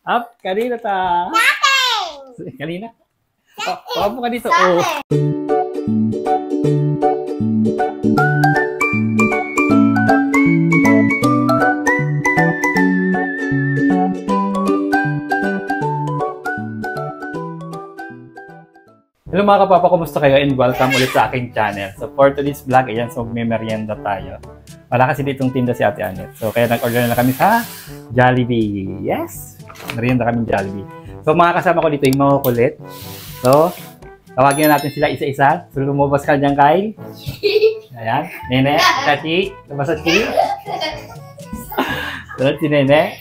Up, kanina ta. Kanina? Papo ka dito. Oh. Hello mga kapapa, kumusta kayo and welcome ulit sa aking channel. So for today's vlog, ayan, so may merienda tayo. Wala kasi ditong tinda si Ate Anet. So kaya nag-order na kami sa Jollibee. Yes! Merienda kami Jollibee. So mga kasama ko dito yung mga kulit. So, tawagin na natin sila isa-isa. So lumabas ka dyan, Kyle. Ayan. Nene, Chachi. Lumabas sa Chi. Sunod si Nene.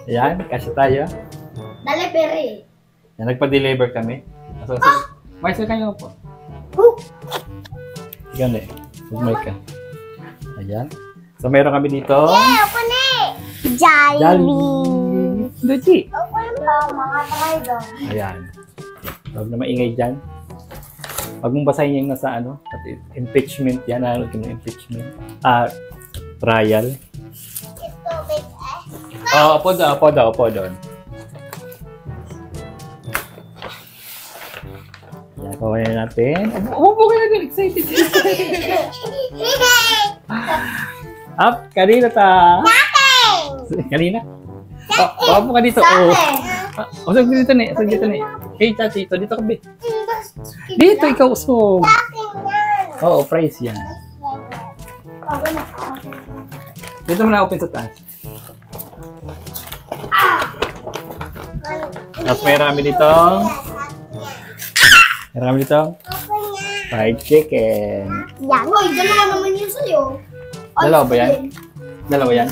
Ayan, kasi tayo. Delivery. Yan, nagpa-deliver kami. So, mais ka kayo po. Sige, hindi. Mag-mic ka. Ayan. So, meron kami dito. Yeah, ako na eh. Jollibee. Luchi. Ako na mga tayo doon. Ayan. Huwag na maingay dyan. Huwag mong basahin yung nasa ano. Impeachment yan. Ano yung impeachment? Trial. Ito, big S. Opo doon. Ayan, kawain natin. Umupo ka na doon. Excited. Up, kanina ta. Kanina? Papo ka dito. Usog dito ni. Hey, Chachi, dito ka be. Dito, ikaw usog. Oo, price yan. Dito mo na open sa taas. Tapos meron kami dito. Fried chicken. Yan. Uy, dalawa naman yun sa'yo. Dalawa ba yan? Dalawa yan?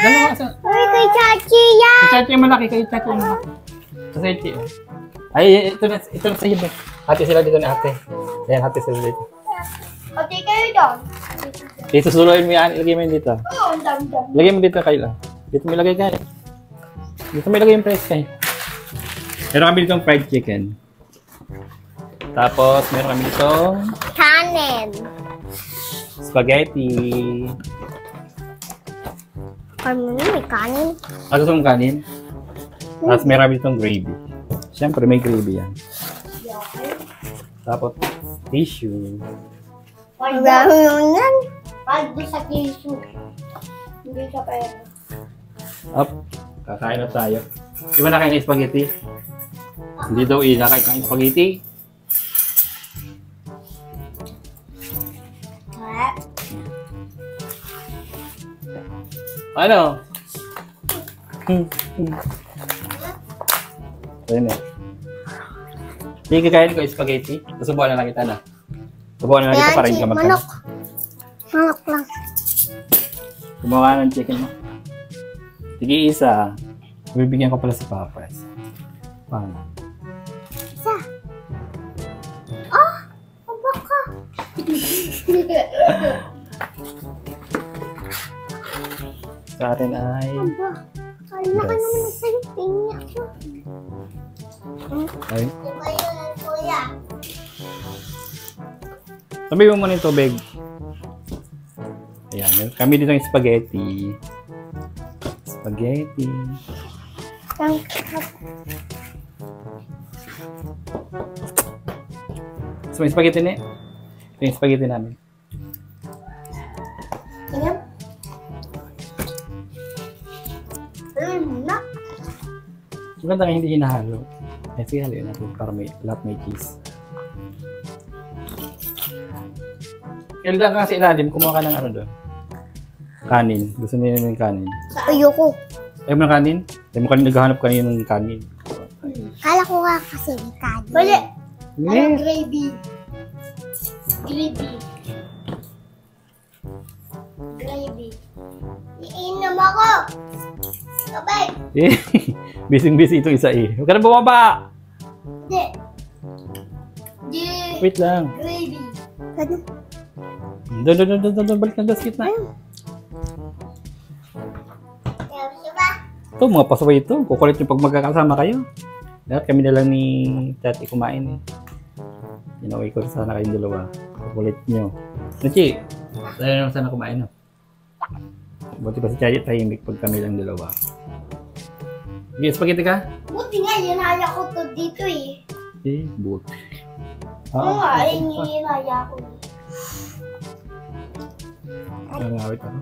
Dalawa sa... Uy, kay Chachi yan. Si Chachi yung malaki, kay Chachi yung malaki. Sa Chachi. Ay, ito na sa iyo. Hati sila dito ni ate. Ayan, hati sila dito. Ate, kayo doon. Dito, susuluin mo yan. Ilagay mo yun dito. Oo, ang dami-dami. Lagay mo dito, Kayla. Dito mo ilagay, Kayla. Dito mo ilagay yung price, Kayla. Meron kami ditong fried chicken. Tapos, meron kami ditong Kanin. spaghetti. Ano na, may kanin. Gusto mong kanin? Tapos, meron kami ditong gravy. Siyempre, may gravy yan. Tapos, tissue. Marami yun yan. Paldo sa tissue. Hindi sa pera. Up. Kakain na tayo. Di ba nakain ng spaghetti? Hindi daw nakain ng spaghetti. Ano? Ayun eh. Hindi kakain ko yung spaghetti. Susubukan na lang kita na. Subukan na lang kita para hindi ka magkano. Manok lang. Gumawa ng chicken mo. Sige, isa. Bibigyan ko pala si Papa. Paano? Isa. Baka. Sa atin ay... Aba. Kala ka naman sa tingin ako. Ay. Diba yun, kuya? Sabi mo muna yung tubig. Ayan. Kami dito yung spaghetti. Spaghetti. So, may spaghetti na eh. Ito yung spaghetti namin. Tingnan. Na. Maganda nga hindi hinahalo. Eh, sige, haloy natin para lahat may cheese. Kailan ka kasi ilalim, kumuha ka ng ano doon. Kanin. Gusto nila ng kanin. Ayoko. Ayaw mo ng kanin? Ayaw mo kanina naghahanap kanina ng kanin. Kala ko nga kasi may kanin. Bali. Anong gravy? Gravy. Iinom ako. Sabay. Bising-busy itong isa eh. Huwag ka na bumaba! Hindi. Wait lang. Gravy. Doon. Balik na basket na. Ito, mga pasaway ito. Kukulit yung pag magkakasama kayo. Dapat kami na lang ni Tati kumain eh. Inaway ko sana kayong dalawa. Kukulit nyo. Nachi, Tayo naman sana kumain, no? Buti pa si Chayet tahimik pag kami lang dalawa. Sige, spaghetti ka? Buti nga, hinaya ko to dito eh. Eh, buti. Oo nga, hinaya ko. Nangawit ako.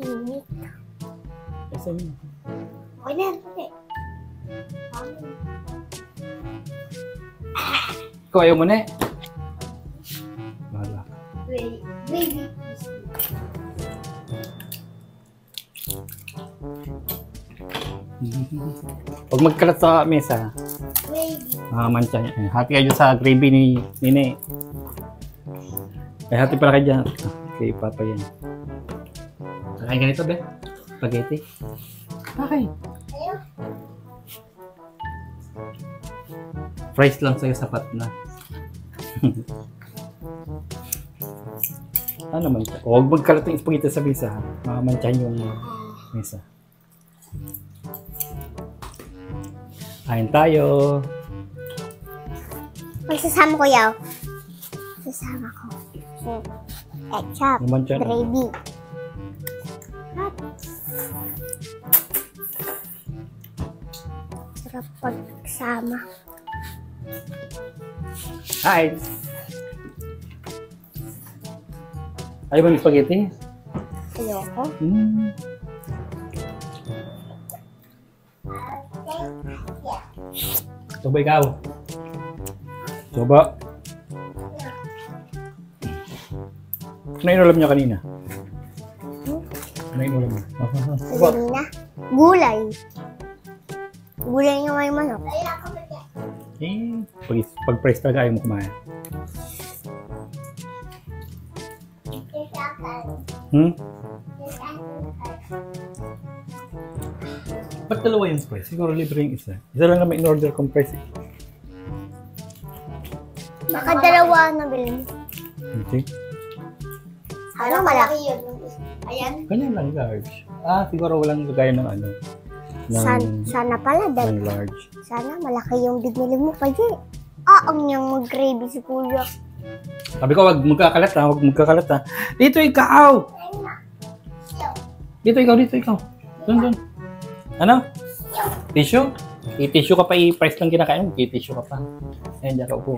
Hinit. Kasi yun. Okay na yan, okay. Ikaw ayaw mo na eh. Bahala. Baby. Huwag magkalat sa mesa. Baby. Makamancha niya. Hati kayo sa gravy ni Nene. Hati pala kayo dyan. Okay, papa yan. Kakain ganito, be? Spaghetti. Okay. Ayaw. Fries lang sa'yo, sapat na. Ano naman? Huwag magkalat yung spaghetti sa mesa. Makamanchahin yung mesa. Kain tayo. Magsasama ko yaw. Sasama ko. Ketchup. Mamansya na. Gravy. Sarap pagsama. Hi! Ayaw ba ng spaghetti? Ayoko. Coba ikaw. Coba. Ano inulam niya kanina? Ano inulam niya? Kanina. Gulay. Gulay nga may manok. Eh, pag-press talaga ayaw mo kumain. Ba't dalawa yung press? Siguro libre yung isa. Isa lang naman in-order kong press eh. Baka dalawa na bilhin. Okay. Ano malaki yun? Ayan. Ganyan lang, large. Ah, siguro walang lagay ng ano. Sana pala Ng large. Sana malaki yung binili mo pa dyan. Ang niyang mag-gravy si Kuya. Sabi ko, wag magkakalat ha, wag magkakalat ha. Dito ikaw! Dito ikaw. Doon. Ano? Tissue? I-tissue ka pa, i-price lang kinakain mo, i-tissue ka pa. Ayan, dyan ka upo.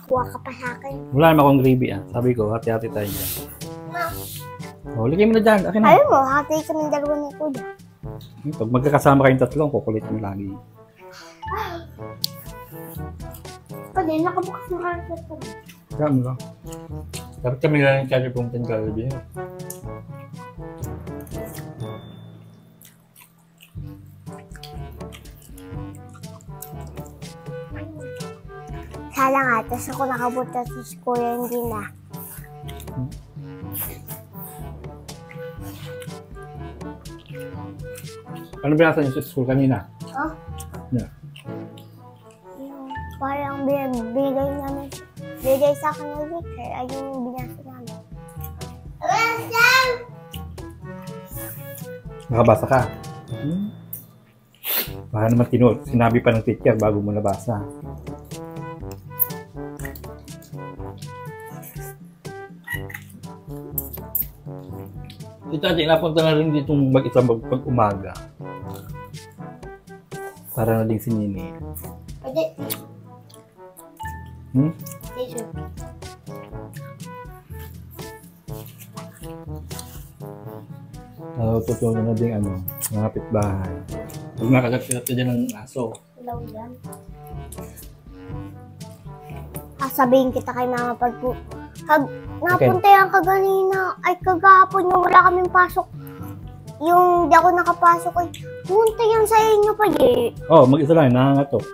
Kuha ka pa sa akin. Wala naman akong gravy ah. Sabi ko, hati-hati tayo dyan. Oh, ligay mo na dyan. Akin na. Ayaw mo, hati kami dalawa ni Kuya. Pag magkakasama kayong tatlo, kukulit mo lagi. Pwede, nakabukas ng carpet ko. Kaya mo lang. Dapat kami lang yung charger pumunta ng Jollibee. Sala nga, tapos ako nakabuta sa Kuya, hindi na. Ano binasa niyo sa school kanina? Oh? Yeah. Yung parang bigay sa akin ng teacher, ay yung binasa namin. Nakabasa ka? Baka naman sinabi pa ng teacher bago mo nabasa. Ito natin, napunta na rin dito mag-isa pag-umaga. Para na din si Nini. Pwede. Tissue. Tutunan na din mga kapitbahay. Huwag nakagat-kagat ka dyan ng aso. Ilaw yan. Sabihin kita kay mama napunta yan kaganina, ay kagapon yung wala kaming pasok. Yung di ako nakapasok ay, punta yan sa inyo pa Mag-isa lang, nangangatok.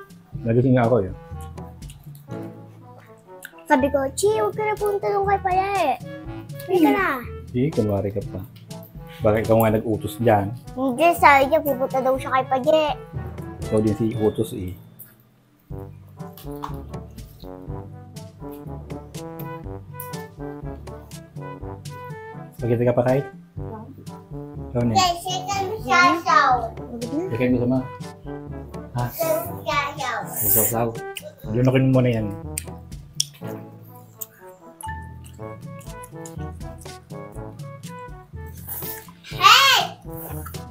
Nagising nga ako yun. Sabi ko, Chi, huwag ka na punta nung kay Paya Hindi ka na. Kunwari ka pa. Bakit ikaw nga nag-utos dyan? Hindi, sabi niya, pupunta daw siya kay Paya Ikaw din si utos eh. Spaghetti ka pa kahit? Ikaw na. Sasaw. Ikaw mo sama? Ha? Sasaw. Lunukin mo muna yan. Hey!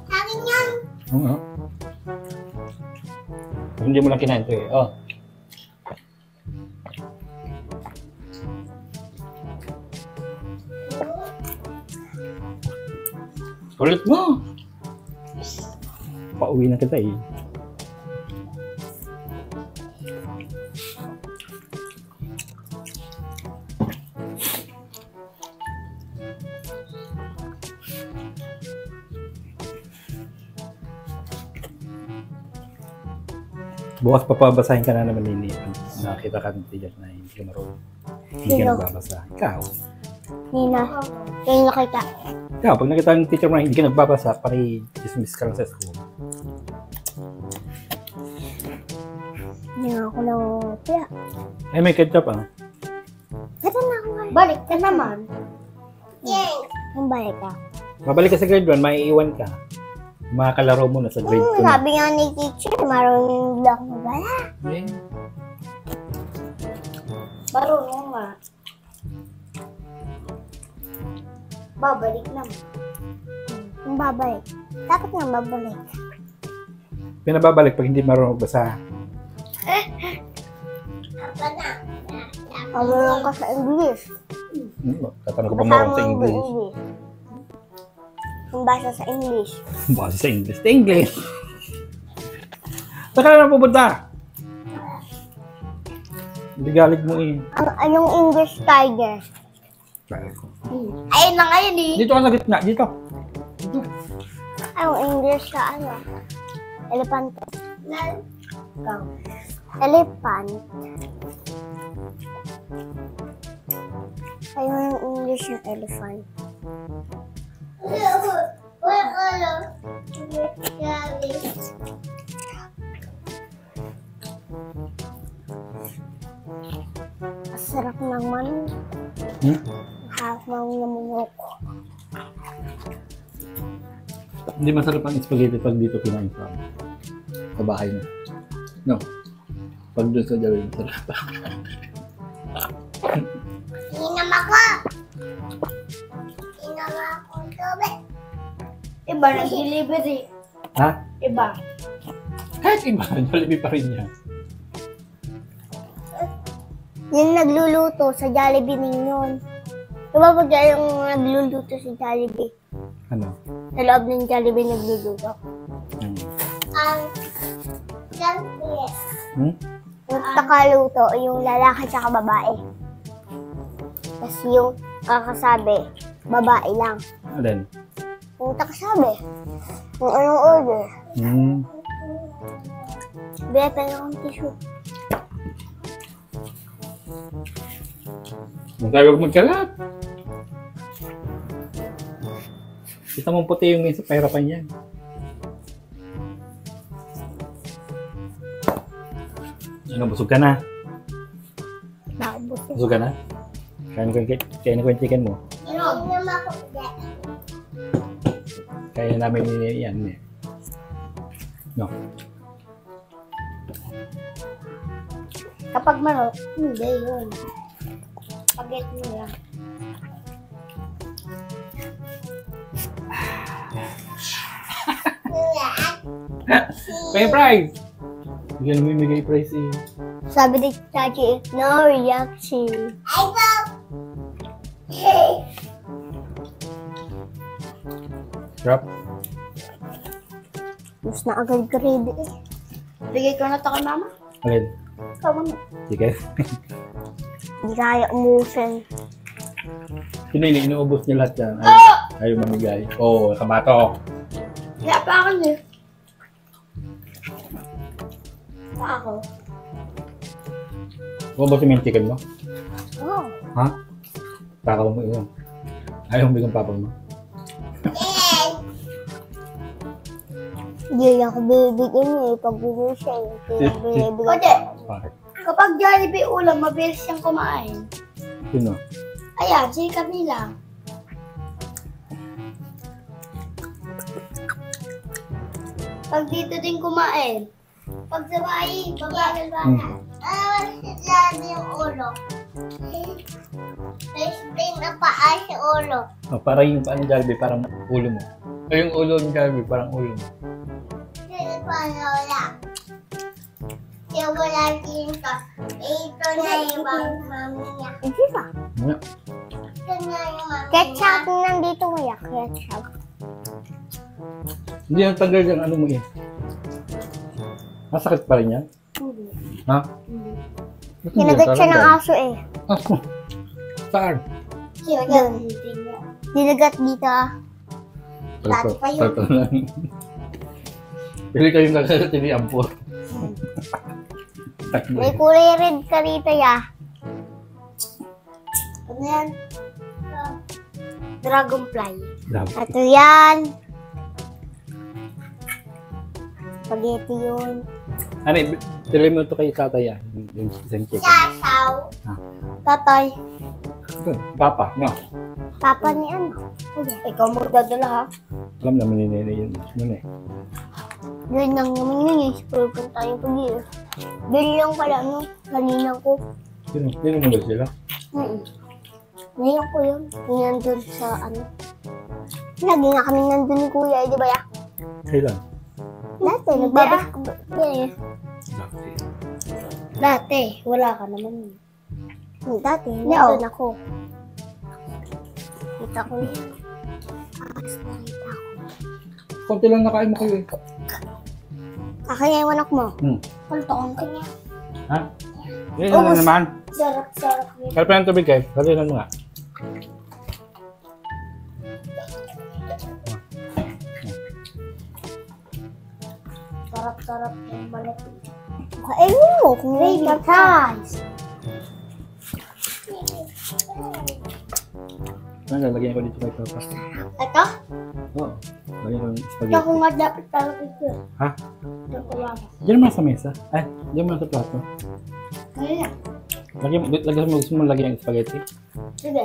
Akin yan! Oo. Hindi mo lang kinain ito eh. Oh. Ulit mo! Pauwi na kita eh. Bukas papabasahin ka na naman nini. Nakita ka ng tigas na hindi ka marunong. Hindi ka Sino? nagbabasa. Ikaw. Nina, yung nakita. Ikaw, pag nakita ng teacher mo na hindi ka nagbabasa, pari-dismiss ka lang sa school. Hindi nga ako nang kaya. Eh, may ketchup ah. Ito na ako nga. Balik ka naman. Yay! Ang balik ka. Mabalik ka sa grade 1, maiiwan ka. Mga kalaro mo na sa grade 2 na. Sabi nga ni teacher, marunong lang mabala. Eh, Marunong nga. Babalik naman. Yung babalik. Dapat nga babalik. pinababalik pag hindi marunong magbasa. Marunong ka sa English. Tatanong ko ba marunong sa English? Yung basa sa English. Basa sa English. Sa English! Saan ka na pupunta? Hindi galit mo eh. Anong English tiger? Ayun na ngayon eh. Dito ka sa gitna. Dito. Anong English sa ano? Elephant. Elephant. Ayun yung English ng elephant. Masarap ng manok. Half ng manok. Hindi masarap ang spaghetti pag dito kinain sa bahay mo. No. Pag doon sa Jawi, masarap. Inam ako! Inam ako gabi. Iba ng delivery. Ha? Iba. Kahit iba, Jollibee pa rin yan. Yung nagluluto sa Jollibee ninyon. Diba pag yung nagluluto sa Jollibee? Ano? Sa loob ng Jollibee nagluluto. Yung takaluto, yung lalaki tsaka babae. Tapos yung kakasabi, babae lang. Alin? Yung takasabi, yung anong order. Beta yung tissue. Magtawag magkalat. Kita mong puti yung may sa pahirapan yan. Ano, busog ka na? Busog ka na? Kain ko yung chicken mo. Kaya namin yan eh. No. Kapag manok, hindi yun. Pag-get mo lang. May prize! Bigyan mo yung bigay prize eh. Sabi ni Chachi, no reaction. Drop. Mas na agad grade eh. Bigay ko na to kay mama. Alin? Tama na. Sige. Hindi kaya umusin. Sino yun? Inuubos niya lahat yan. Ayaw mamigay. Oo, kabatok. Kaya pa akin eh. Pa ako. Ubusin mo yung chicken mo? Oo. Ha? Pakaw mo yun. Ayaw mo yung papa mo. Hindi ako bibigyan niya eh. Pag bibigyan siya eh. Binibigyan ko. Bakit? Kapag Jollibee ulam, mabilis siyang kumain. Sino? Ayan, si Camila. Pag dito din kumain. Pag sa bahay, babagal bata. Sinabi yung ulo. Explain na paa si ulo. Oh, parang yung paa ni Jollibee, parang ulo mo. O yung ulo ni Jollibee, parang ulo mo. Hindi pa wala. Yung wala dito. Ito na yung mami niya. Hindi ba? Ano? Ito na yung mami niya. Ketchup nandito kaya. Ketchup. Hindi yung tanggal yung ano mo eh. Masakit pa rin yan? Hindi. Ha? Ba't hindi Kinagat yan? siya ng Talaga? aso eh. Aso? Saan? Doon. Dinagat dito ah. Dati pa yun. Tato lang. Pili kayong nagkakatili ampo. May kulay red ka rito ya. Ano yan? Dragonfly. Ito yan. Spaghetti yun. Ano, tuloy mo ito kay tatay ah. Yung isang chicken. Sasaw. Ah. Tatay. Ito, Papa, no. Papa ni ano? Ikaw magdadala ha? Alam naman ni Nene yun. Yun eh. Doon lang naman yun eh. Pupunta tayo pag-iyo. Doon lang pala no. Kanina ko. Sino mo ba sila? Ngayon ko yun. Yung nandun sa ano. Lagi nga kami nandun ni Kuya eh, di ba ya? Kailan? Dati, nagbabas ko. Dati. Dati, wala ka naman. Dati, nandun ako. Kita ko yun. Nakita ko. Konti lang nakain mo kayo eh. Akin nga yung anak mo. Paltokan ka niya. Ha? Yan na naman. Sarap-sarap niya. Kaya pa ng tubig guys. Kalilan mo nga. Sarap-sarap yung balat. Kain mo kung may surprise. Ano, lalagyan ko dito kay Papa. Ito? Oo. Lagyan ko ng Ito spaghetti. kung nga dapat talaga ito. Ha? Ito ko lang. Diyan naman sa mesa. Ay, diyan naman sa plato. Kaya. Lagyan mo, gusto mo lagyan ng spaghetti? Sige.